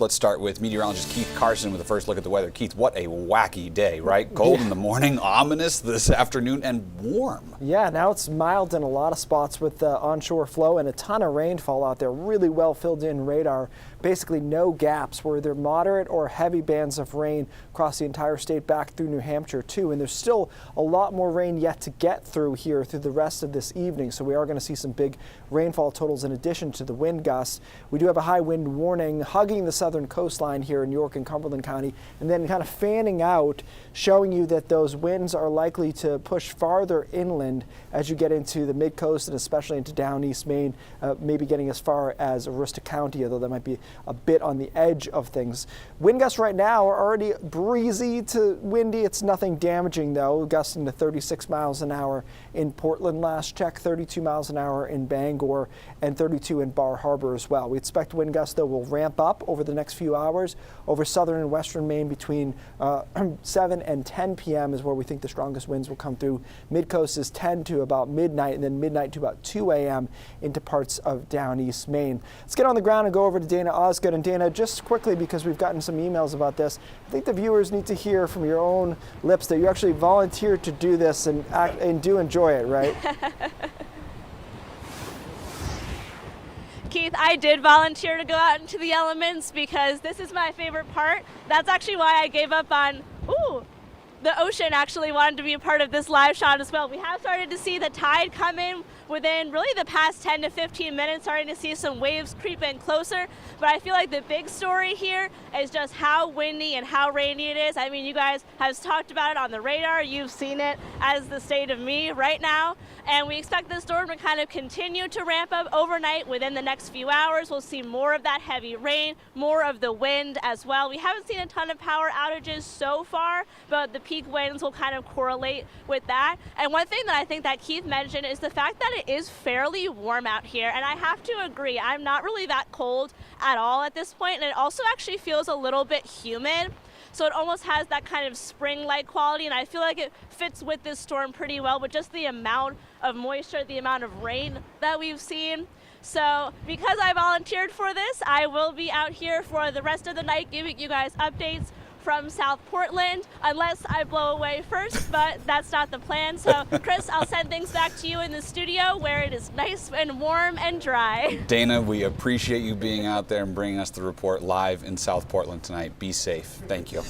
Let's start with meteorologist Keith Carson with the first look at the weather. Keith, what a wacky day, right? Cold in the morning, ominous this afternoon, and warm. Yeah, now it's mild in a lot of spots with onshore flow and a ton of rainfall out there. Really well filled in radar. Basically no gaps. We're either moderate or heavy bands of rain across the entire state back through New Hampshire too. And there's still a lot more rain yet to get through here through the rest of this evening. So we are going to see some big rainfall totals in addition to the wind gusts. We do have a high wind warning hugging the southern coastline here in York and Cumberland County, and then kind of fanning out, showing you that those winds are likely to push farther inland as you get into the mid-coast and especially into down East Maine, maybe getting as far as Aroostook County, although that might be a bit on the edge of things. Wind gusts right now are already breezy to windy. It's nothing damaging though, gusting to 36 miles an hour in Portland last check, 32 miles an hour in Bangor, and 32 in Bar Harbor as well. We expect wind gusts though will ramp up over the next few hours over southern and western Maine between 7 and 10 p.m. is where we think the strongest winds will come through. Mid-coast is 10 to about midnight, and then midnight to about 2 a.m. into parts of down East Maine. Let's get on the ground and go over to Dana Osgood. And Dana, just quickly, because we've gotten some emails about this, I think the viewers need to hear from your own lips that you actually volunteered to do this and do enjoy it, right? Keith, I did volunteer to go out into the elements because this is my favorite part. That's actually why I gave up on, the ocean actually wanted to be a part of this live shot as well. We have started to see the tide come in within really the past 10 to 15 minutes, starting to see some waves creep in closer. But I feel like the big story here is just how windy and how rainy it is. I mean, you guys have talked about it on the radar. You've seen it as the state of me right now. And we expect the storm to kind of continue to ramp up overnight. Within the next few hours, we'll see more of that heavy rain, more of the wind as well. We haven't seen a ton of power outages so far, but the peak winds will kind of correlate with that. And one thing that I think that Keith mentioned is the fact that it is fairly warm out here. And I have to agree, I'm not really that cold at all at this point. And it also actually feels a little bit humid. So it almost has that kind of spring-like quality, and I feel like it fits with this storm pretty well with just the amount of moisture, the amount of rain that we've seen. So because I volunteered for this, I will be out here for the rest of the night giving you guys updates from South Portland, unless I blow away first, but that's not the plan. So Chris, I'll send things back to you in the studio where it is nice and warm and dry. Dana, we appreciate you being out there and bringing us the report live in South Portland tonight. Be safe. Thank you.